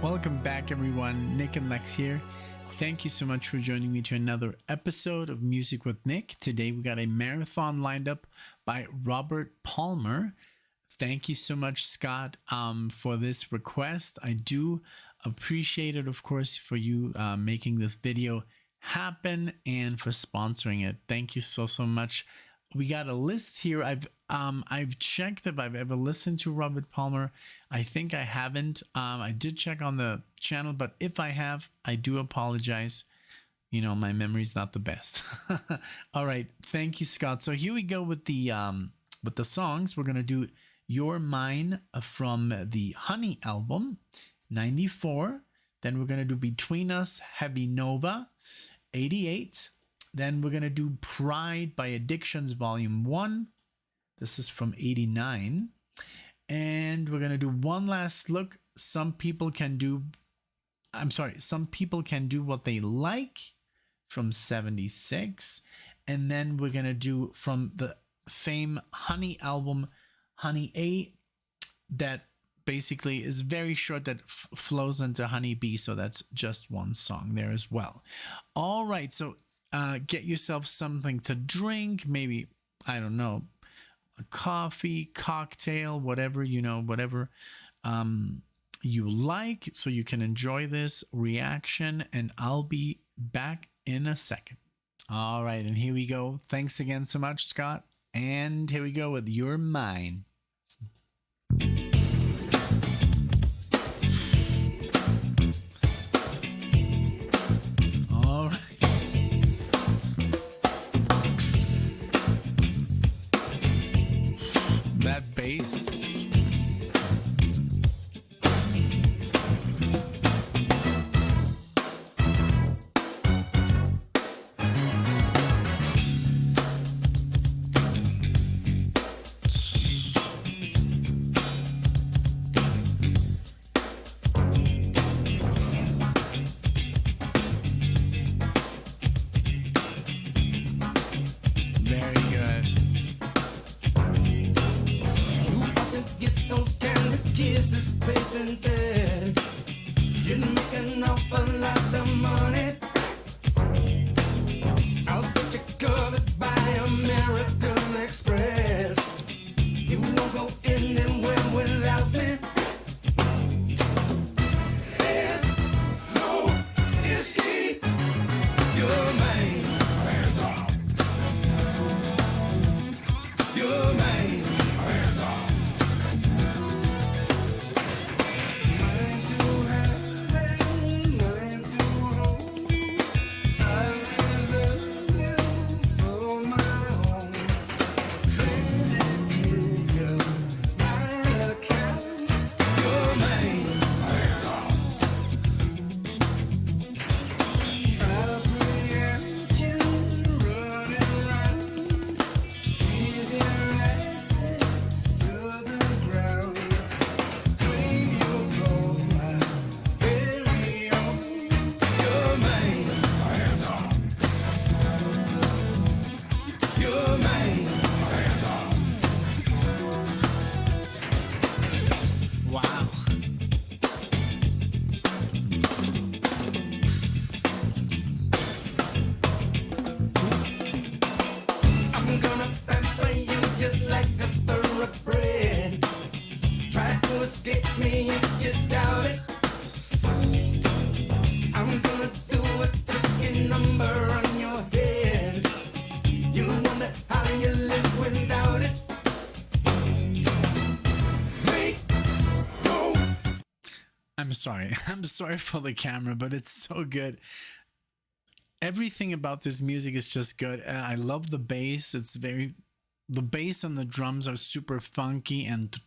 Welcome back, everyone. Nick and Lex here. Thank you so much for joining me to another episode of Music with Nick. Today we got a marathon lined up by Robert Palmer. Thank you so much, Scott, for this request. I do appreciate it, of course, for you making this video happen and for sponsoring it. Thank you so much. We got a list here. I've checked if I've ever listened to Robert Palmer. I think I haven't. I did check on the channel, but if I have, I do apologize. You know, my memory's not the best. All right, thank you, Scott. So here we go with the songs. We're gonna do "Youre Mine" from the Honey album, '94. Then we're gonna do "Between Us," Heavy Nova, '88. Then we're going to do Pride by Addictions Volume 1. This is from 89. And we're going to do One Last Look. Some People Can Do What They Like from 76. And then we're going to do from the same Honey album, Honey A, that basically is very short, that flows into Honey B. So that's just one song there as well. All right. So get yourself something to drink, maybe, I don't know, a coffee, cocktail, whatever, you know, whatever you like, so you can enjoy this reaction, and I'll be back in a second. All right, and here we go. Thanks again so much, Scott. And here we go with "Youre Mine." All right. That bass. Very good. Kisses patented. You'd make an awful lot of money. I'll get you covered by American Express. You won't go anywhere without me. There's no escape. You're mine. Hands off. You're mine. Hands off. Wow. I'm gonna pamper you just like a thoroughbred. Try to escape me if you doubt it. I'm gonna do a tricky number on your head. You wonder how you live without it. Wait, no. I'm sorry. I'm sorry for the camera, but it's so good. Everything about this music is just good. I love the bass. The bass and the drums are super funky, and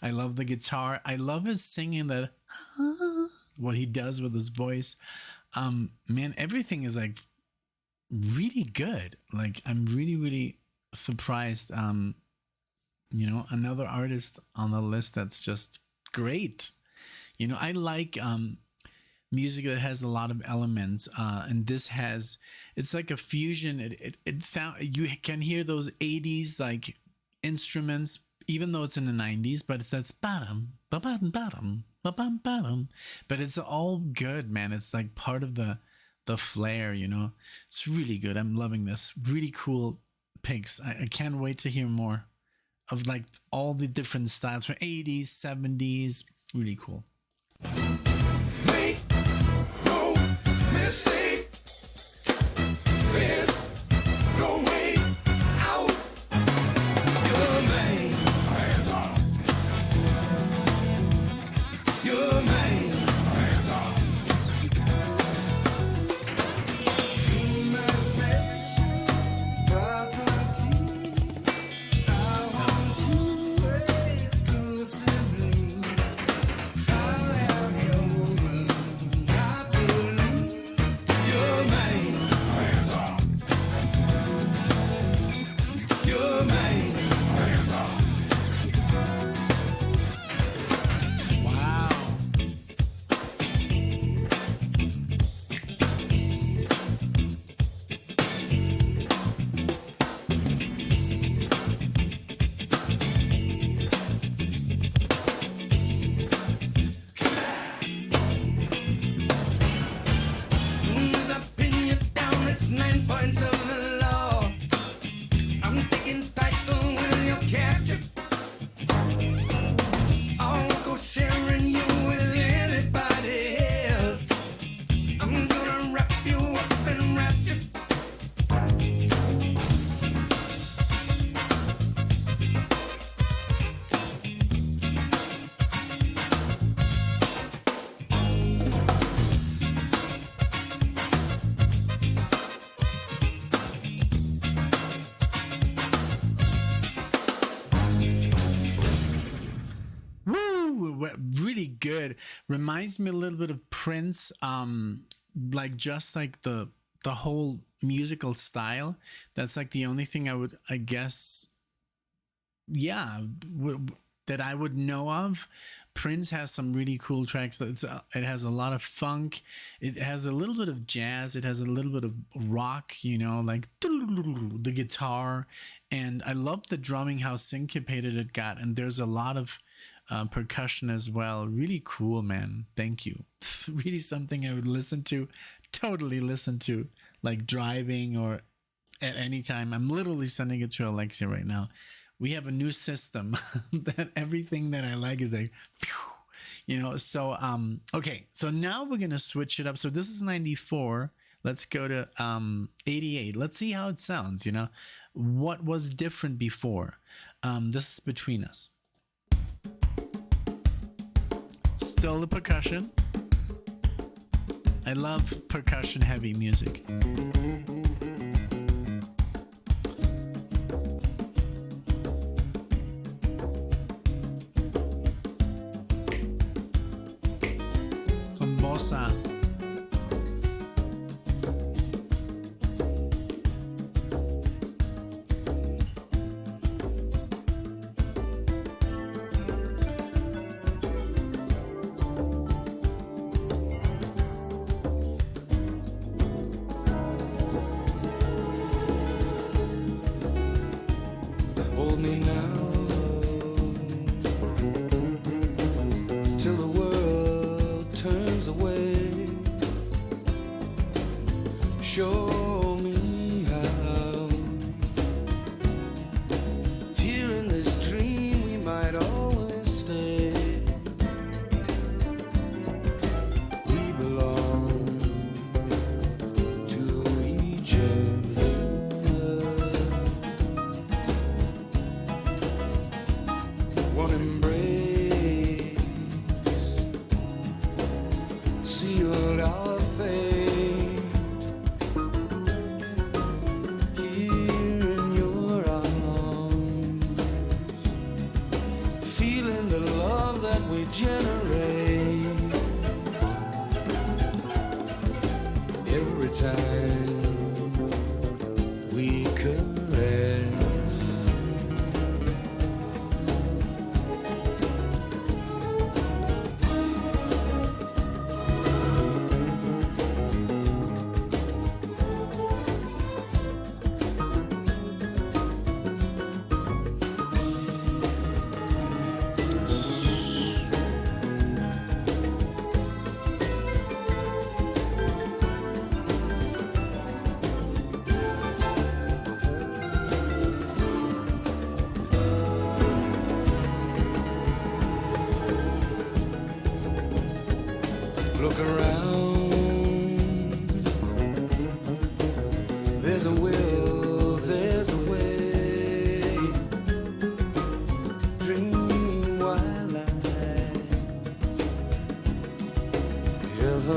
I love the guitar. I love his singing, that what he does with his voice. Man, everything is like really good. Like, I'm really surprised. You know, another artist on the list that's just great. You know, I like music that has a lot of elements, and this has, it's like a fusion. It sound, you can hear those 80s like instruments even though it's in the 90s, but it's that bottom, ba-bum, bottom, ba-bum, bottom. But it's all good, man. It's like part of the flair, you know. It's really good. I'm loving this. Really cool picks. I can't wait to hear more of like all the different styles from 80s, 70s. Really cool. Make no mistake, there's no way out. You're mine. Hands up. You're mine. Hands up. You must make property. I want you exclusively. I'll have your I believe you're mine. Hands up. You're mine. Hands up. Wow. Soon as I pin you down, it's 9 points of the law. I'm taking title when you're captured. I won't go sharing you with anybody else. I'm gonna wrap you up and wrap you. Woo! Really good. Reminds me a little bit of Prince. Like just like the whole musical style. That's like the only thing I guess, yeah, that I would know of. Prince has some really cool tracks. It has a lot of funk. It has a little bit of jazz. It has a little bit of rock, you know, like the guitar. And I love the drumming, how syncopated it got. And there's a lot of percussion as well. Really cool, man. Thank you. Really something I would totally listen to, like driving or at any time. I'm literally sending it to Alexia right now. We have a new system that everything that I like is like, phew, you know. So okay, so now we're gonna switch it up. So this is 94. Let's go to 88. Let's see how it sounds. You know, what was different before? This is Between Us. Still the percussion. I love percussion heavy music. Some bossa. Hold me now till the world turns away. Show me how. Here in this dream we might always stay. We belong to each other. One embrace sealed our fate. Here in your arms, feeling the love that we generate. Every time we caress.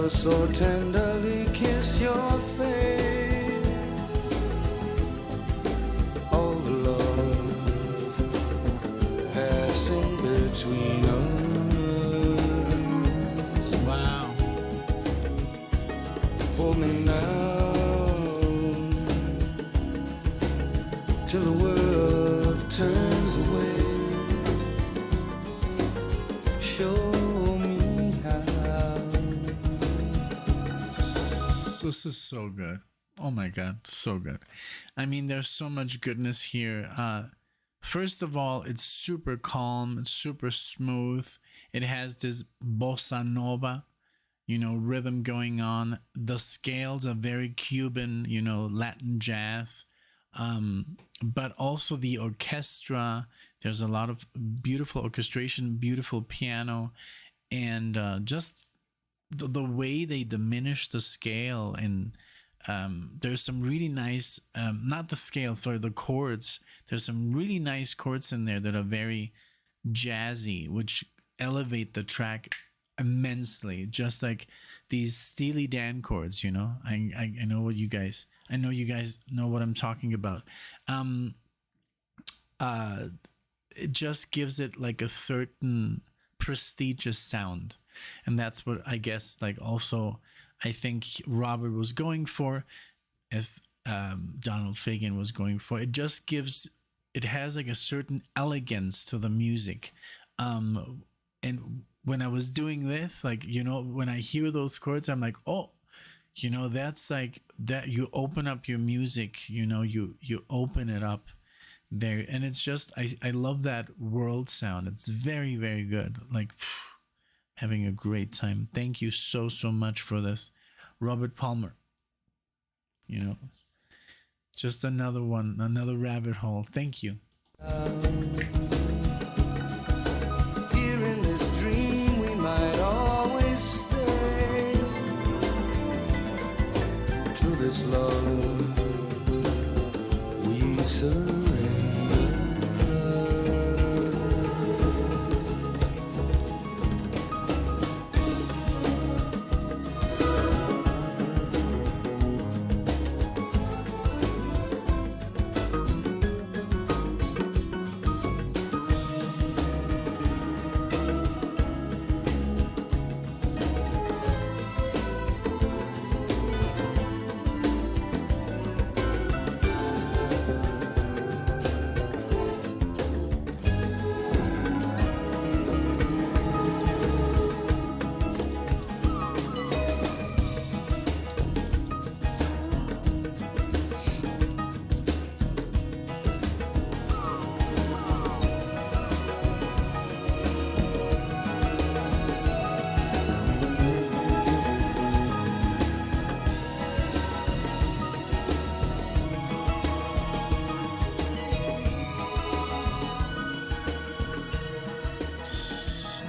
so tenderly kiss your face. All the love passing between us. Wow. Hold me now till the world turns away. Show me how. This is so good. Oh my God, so good. I mean, there's so much goodness here. First of all, it's super calm, it's super smooth. It has this bossa nova, rhythm going on. The scales are very Cuban, Latin jazz. But also the orchestra. There's a lot of beautiful orchestration, beautiful piano, and just the way they diminish the scale. And there's some really nice, not the scale, sorry, the chords. There's some really nice chords in there that are very jazzy, which elevate the track immensely, just like these Steely Dan chords. I know what you guys, I know you guys know what I'm talking about. It just gives it like a certain prestigious sound, and that's what I guess, like, also I think Robert was going for, as Donald Fagen was going for. It just gives, it has like a certain elegance to the music. And when I was doing this, like, when I hear those chords, I'm like, oh, that's like that. You open up your music, you open it up there. And it's just, I love that world sound. It's very, very good. Like, having a great time. Thank you so much for this, Robert Palmer. Just another one, another rabbit hole. Thank you. Here in this dream we might always stay. To this love we surrender.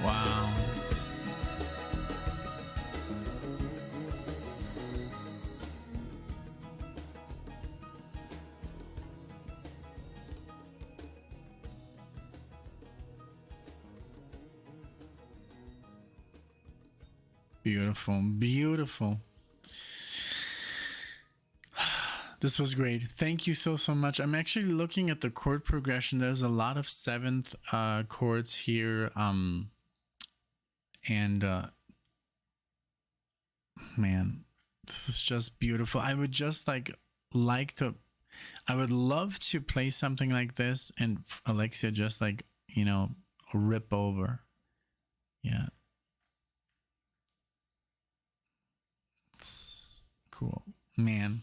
Wow. Beautiful, beautiful. This was great. Thank you so much. I'm actually looking at the chord progression. There's a lot of seventh chords here. And man, this is just beautiful. I would just like to, I would love to play something like this and Alexia just rip over. Yeah. It's cool, man.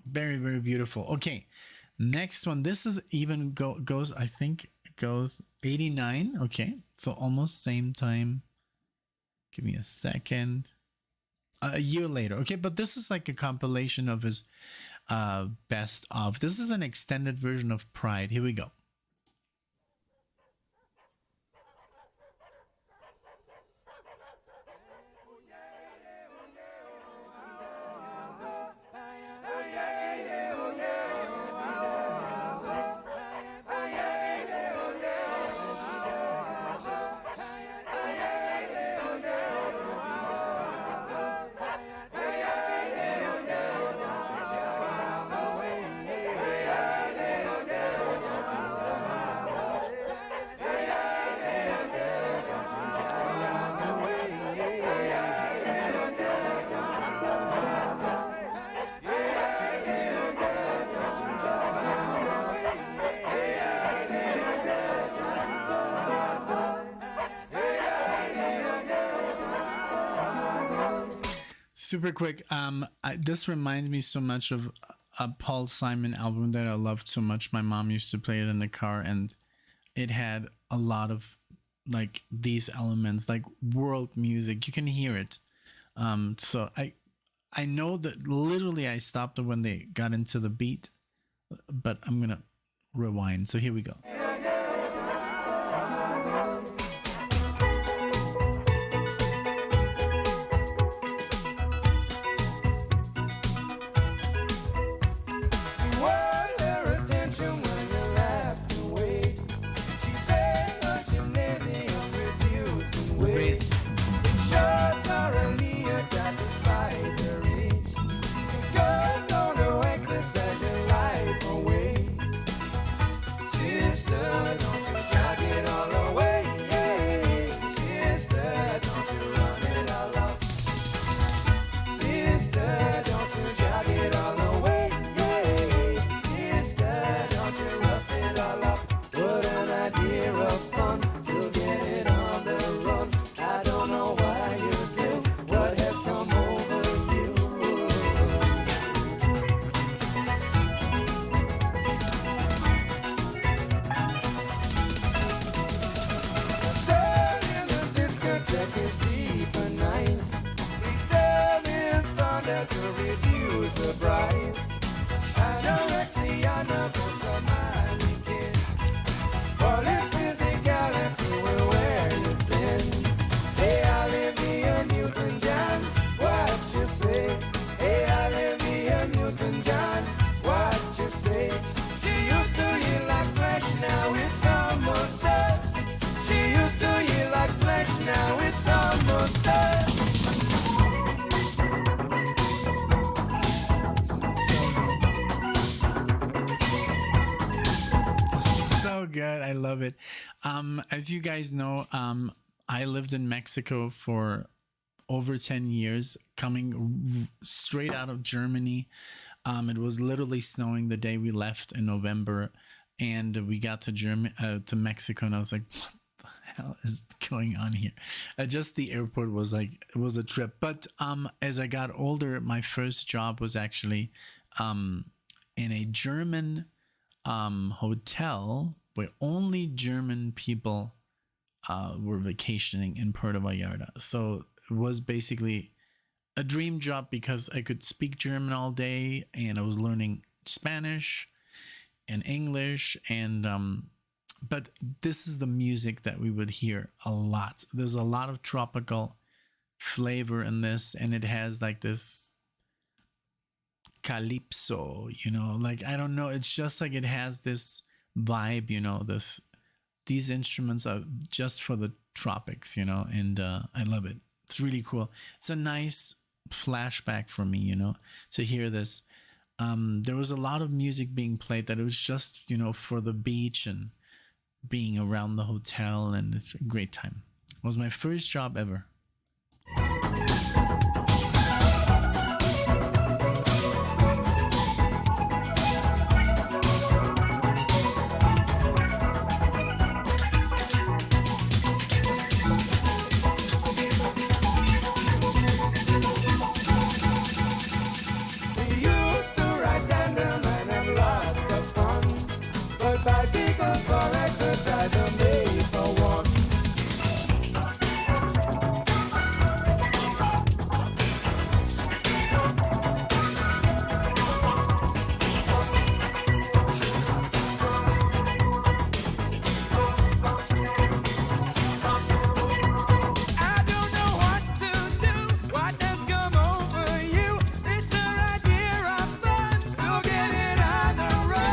Very, very beautiful. Okay, next one. This is even goes, I think it goes 89. Okay, so almost same time. Give me a second. A year later. Okay, but this is like a compilation of his best of. This is an extended version of Pride. Here we go. super quick. This reminds me so much of a Paul Simon album that I loved so much. My mom used to play it in the car, and it had a lot of like these elements, like world music. You can hear it. So I know that literally I stopped it when they got into the beat, but I'm gonna rewind. So here we go. Good. I love it. As you guys know, I lived in Mexico for over 10 years, coming straight out of Germany. It was literally snowing the day we left in November, and we got to Mexico, and I was like, what the hell is going on here? Just the airport was like, it was a trip. But as I got older, my first job was actually in a German hotel where only German people were vacationing in Puerto Vallarta. So it was basically a dream job because I could speak German all day, and I was learning Spanish and English. And but this is the music that we would hear a lot. There's a lot of tropical flavor in this, and it has like this calypso, you know, like I don't know, it's just like it has this vibe, you know, these instruments are just for the tropics, you know, and I love it. It's really cool. It's a nice flashback for me, you know, to hear this. There was a lot of music being played that it was just, you know, for the beach and being around the hotel, and it's a great time. It was my first job ever. Bicycles for exercise are made for one. I don't know what to do, what does come over you. It's a idea of fun, so get it on the road.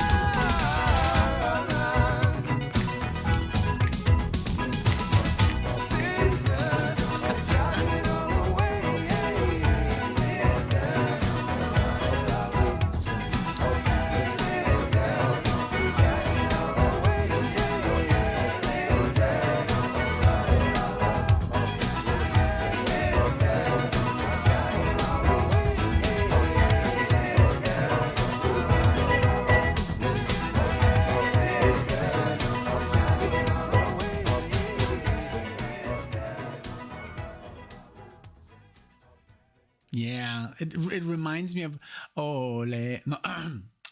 it reminds me of ole no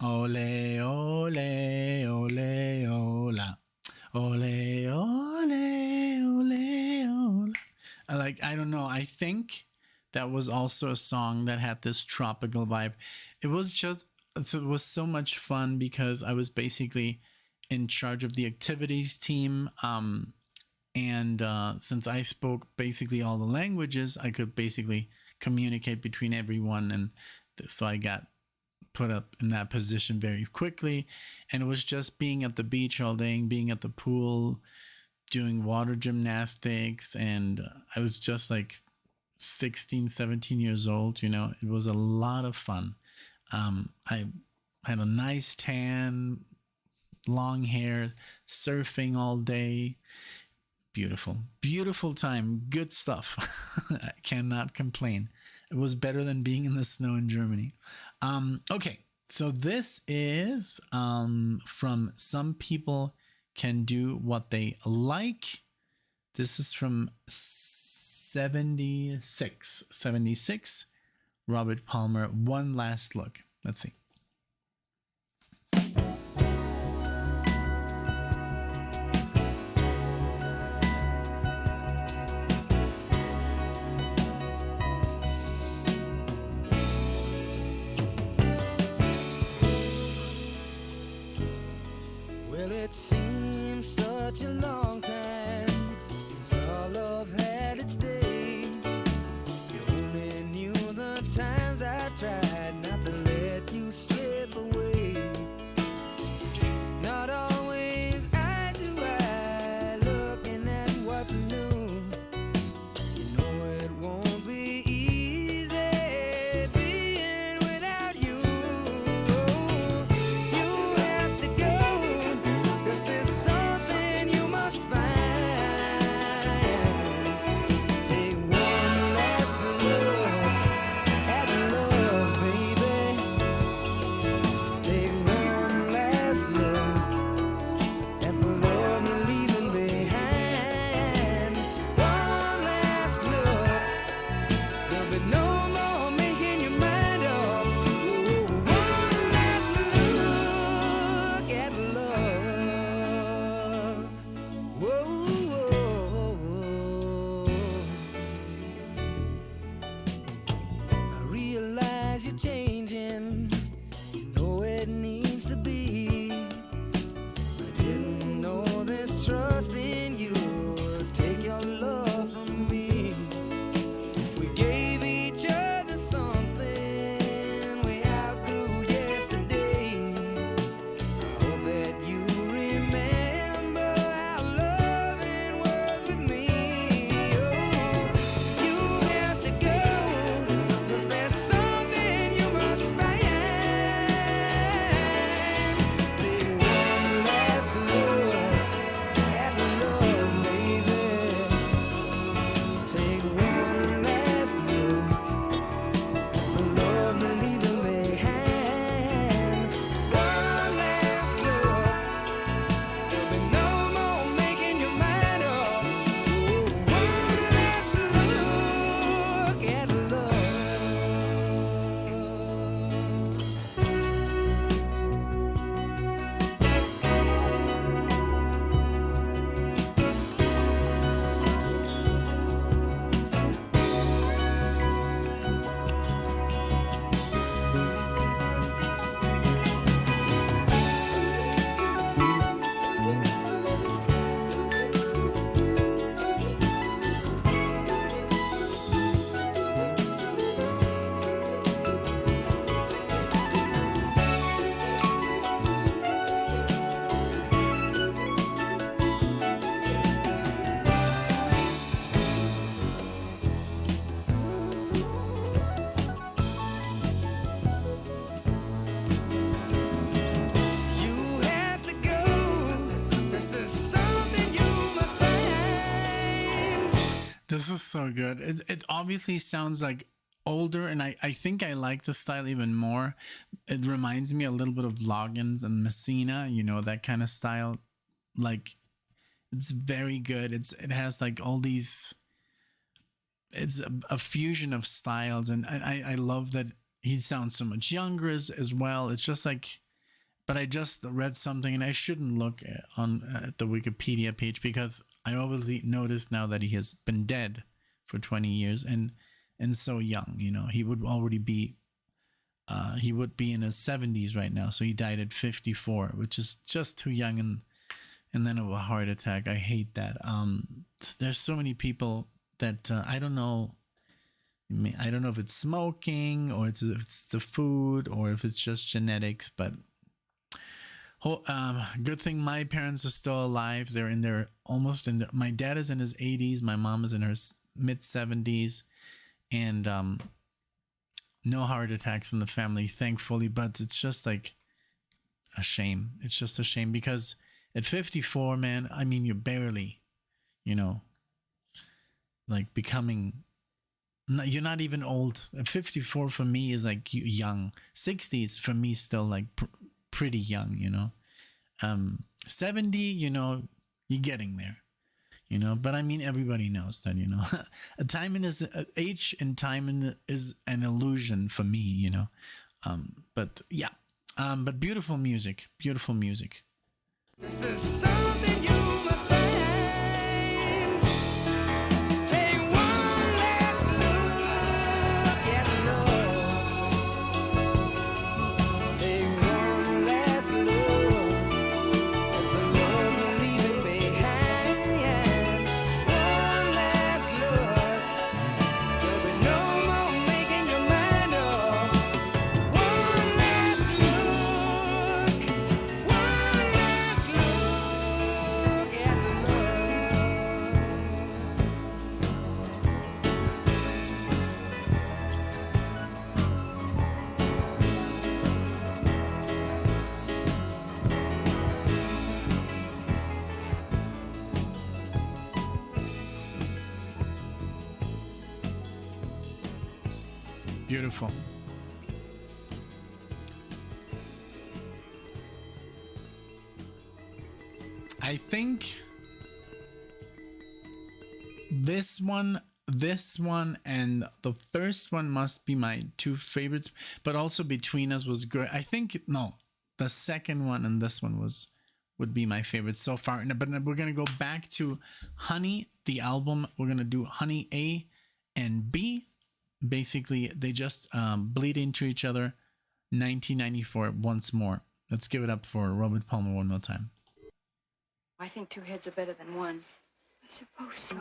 ole ole ole ola ole ole ole ola. Like I don't know. I think that was also a song that had this tropical vibe. It was just it was so much fun because I was basically in charge of the activities team. And since I spoke basically all the languages, I could basically communicate between everyone, and so I got put up in that position very quickly. And it was just being at the beach all day, being at the pool, doing water gymnastics, and I was just like 16, 17 years old. It was a lot of fun. I had a nice tan, long hair, surfing all day. Beautiful, beautiful time. Good stuff. I cannot complain. It was better than being in the snow in Germany. Okay, so this is from Some People Can Do What They Like. This is from 76. Robert Palmer, One Last Look. Let's see. Well, it seems such a long time since our love had its day. You only knew the times I tried not to let you slip away. Not always eye to eye, looking at what's new. You know it won't be easy being without you. You have to go, 'cause there's something you must find. Take one last look at love, baby. Take one last look at the love you're leaving behind. One last look, there'll be no more making your mind up. One last look at love. Whoa, I realize you're changing. You know it needs to be. I didn't know this trust in you would take your love from me. We gave each other something we outgrew yesterday. I hope that you remember how loving was with me. Oh, you have to go, 'cause there's something you must find. Take one last look at love, baby. Take one last look at the love you're leaving behind. One last look, there'll be no more making your mind up. One last look at love. You have to go, 'cause there's something you must find. This is so good. It obviously sounds like older, and I think I like the style even more. It reminds me a little bit of Loggins and Messina, that kind of style. Like it's very good. It has like all these it's a fusion of styles, and I love that he sounds so much younger as well. It's just like, but I just read something, and I shouldn't look on at the Wikipedia page because I obviously noticed now that he has been dead for 20 years and so young. You know, he would already be he would be in his 70s right now. So he died at 54, which is just too young, and then of a heart attack. I hate that. There's so many people that I don't know. I don't know if it's smoking or if it's the food or if it's just genetics, but good thing my parents are still alive. They're in their almost in their, my dad is in his 80s, my mom is in her mid 70s, and no heart attacks in the family, thankfully. But it's just like a shame. It's just a shame because at 54, man, I mean, you're barely, you know, like becoming. You're not even old. 54 for me is like young. 60s for me still like pretty young, you know. 70, you know, you're getting there, you know. But I mean, everybody knows that, you know, a time in is age and time is an illusion for me, you know. But yeah, but beautiful music, beautiful music. This is something you must find. Take one last look at love. Take one last look at the love you're leaving behind. One last look. There'll be no more making your mind up. One last look. One last look at love. Beautiful. I think this one, and the first one must be my two favorites, but also Between Us was good. I think, no, the second one and this one would be my favorite so far. But we're going to go back to Honey, the album. We're going to do Honey A and B. Basically, they just bleed into each other. 1994 once more. Let's give it up for Robert Palmer one more time. I think two heads are better than one. I suppose so.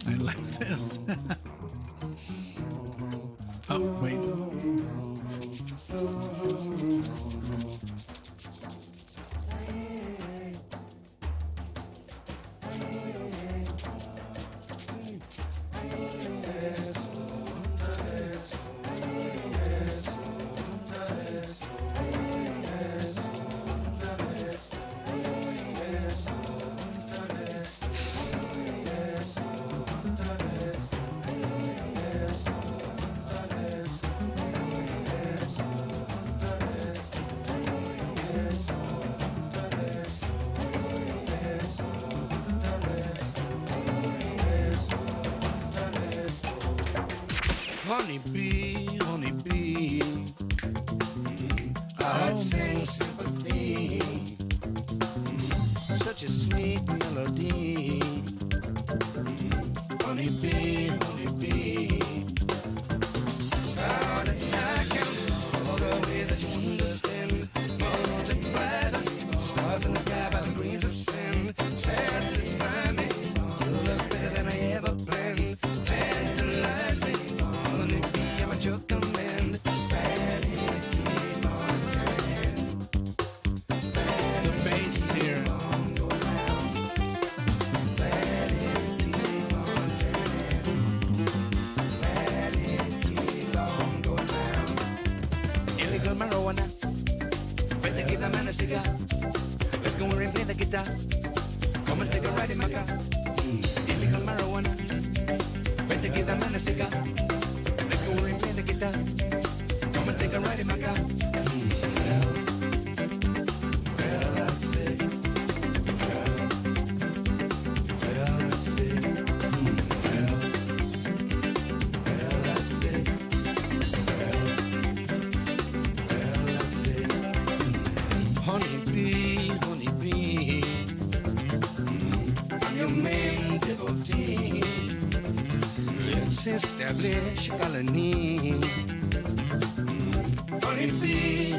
I like this. Oh, wait. Honeybee, honeybee, I'd sing sympathy, such a sweet melody. Honeybee, honeybee, how did I count all the ways that you understand? Multiply the stars in the sky by the grains of sand. Satisfy me, your love's better than I ever planned. Tantalize me. over and play the guitar. Come and take a ride in my car. Illegal marijuana. Better give that man a cigar. Let's go over and play the guitar. Come and take a ride in my car. Well, I say, well, I say, well, I say, well, I say, honey bee, I'm your main devotee. Let's establish a colony. Honey bee,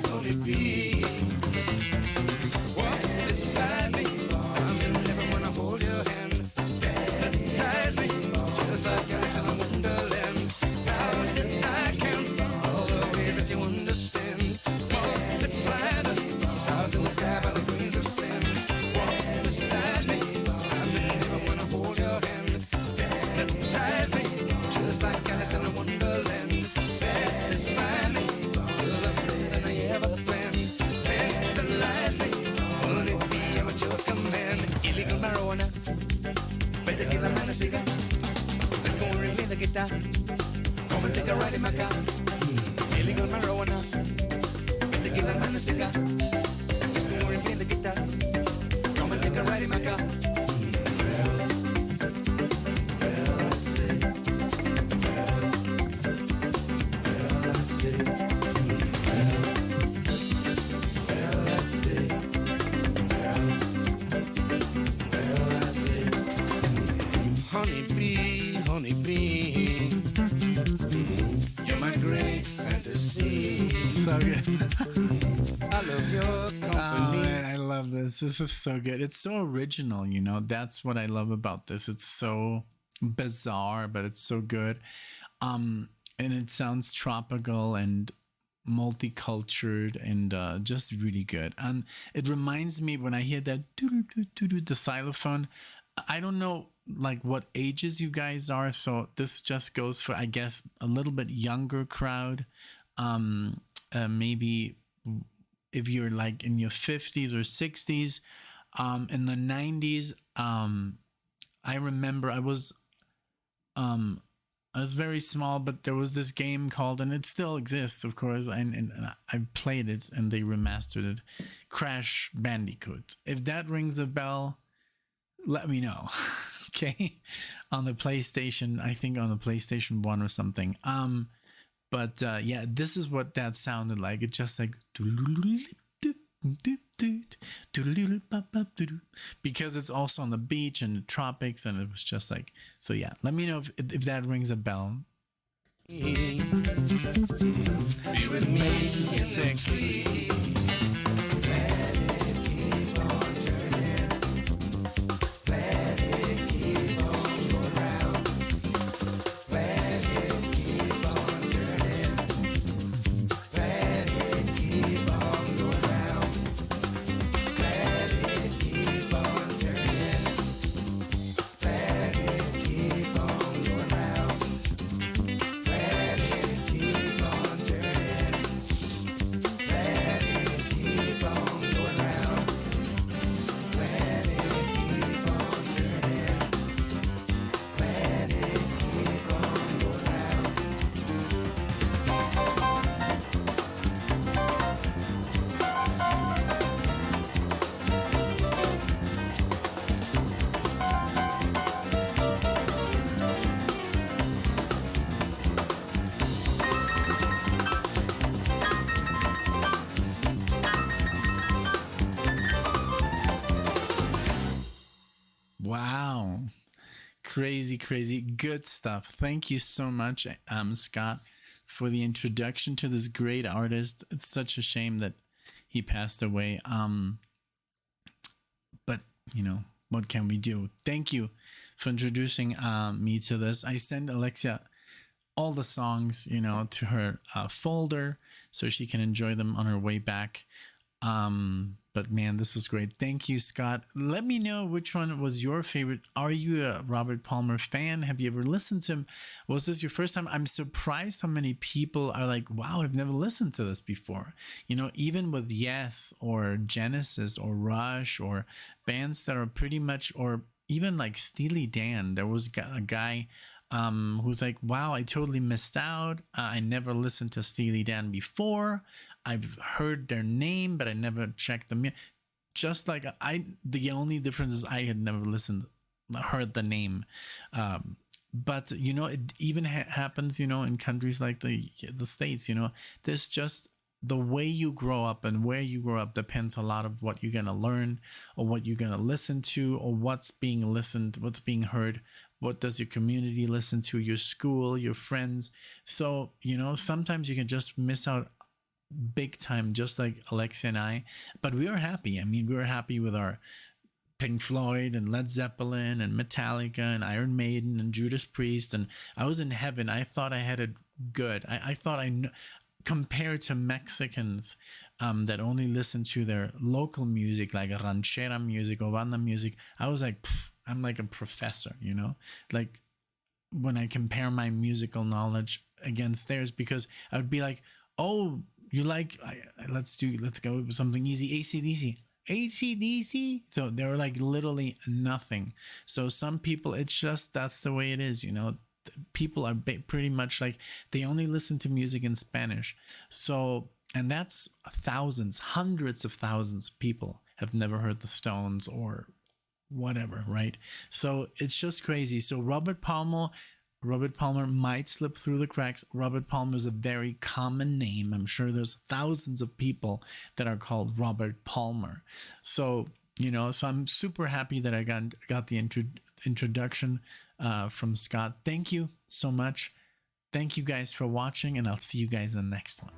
walk beside me. I never wanna hold your hand. Hypnotize me, just like Alice in a Wonderland. How did I count all the ways that you understand? Multiply the stars in the sky by the grains of sand. Walk beside me, I never wanna hold your hand. Hypnotize me, just like Alice in a Wonderland. Satisfy me, 'cause I'm sweeter than I ever planned. Tantalize me, honey bee, I'm at your command. Illegal marijuana, better give a man a cigar. Let's go and play the guitar. Come and take a ride in my car. Illegal marijuana, better give a man a cigar. Let's go and play the guitar. Come and take a ride in my car. Well, I say, well, I say, well, I say, well, I say, honey bee, you're my great fantasy. So good. I love your Oh company. man, I love this. This is so good. It's so original, you know. That's what I love about this. It's so bizarre, but it's so good. And it sounds tropical and multicultured and just really good. And it reminds me when I hear that the xylophone. I don't know like what ages you guys are, so this just goes for, I guess, a little bit younger crowd. Maybe if you're like in your 50s or 60s. In the 90s, I remember I was very small, but there was this game called, and it still exists, of course, and I played it, and they remastered it, Crash Bandicoot. If that rings a bell, let me know. Okay, on the PlayStation, I think on the PlayStation 1 or something. But yeah, this is what that sounded like. It's just like, because it's also on the beach and the tropics, and it was just like, so yeah, let me know if that rings a bell. Be with me in the street. Wow. Crazy, crazy good stuff. Thank you so much, Scott, for the introduction to this great artist. It's such a shame that he passed away. But you know, what can we do? Thank you for introducing me to this. I send Alexia all the songs, you know, to her folder so she can enjoy them on her way back. But man, this was great. Thank you, Scott. Let me know which one was your favorite. Are you a Robert Palmer fan? Have you ever listened to him? Was this your first time? I'm surprised how many people are like, wow, I've never listened to this before. You know, even with Yes or Genesis or Rush or bands that are pretty much, or even like Steely Dan, there was a guy who's like, wow, I totally missed out. I never listened to Steely Dan before. I've heard their name, but I never checked them. Just like the only difference is I had never heard the name. But you know, it even happens, you know, in countries like the States. You know, there's just the way you grow up and where you grow up depends a lot of what you're gonna learn or what you're gonna listen to or what's being listened, what's being heard. What does your community listen to? Your school, your friends. So, you know, sometimes you can just miss out big time, just like Alexia and I. But we were happy. I mean, we were happy with our Pink Floyd and Led Zeppelin and Metallica and Iron Maiden and Judas Priest. And I was in heaven. I thought I had it good. I thought compared to Mexicans that only listen to their local music, like ranchera music or banda music, I was like, I'm like a professor, you know, like when I compare my musical knowledge against theirs, because I would be like, oh, you like, let's go with something easy, AC/DC. AC/DC. So they were like literally nothing. So some people, it's just, that's the way it is, you know. People are pretty much like, they only listen to music in Spanish. So, and that's thousands, hundreds of thousands of people have never heard the Stones or whatever, right? So it's just crazy. So Robert Palmer might slip through the cracks. Robert Palmer is a very common name. I'm sure there's thousands of people that are called Robert Palmer. So, you know, so I'm super happy that I got the introduction from Scott. Thank you so much. Thank you guys for watching, and I'll see you guys in the next one.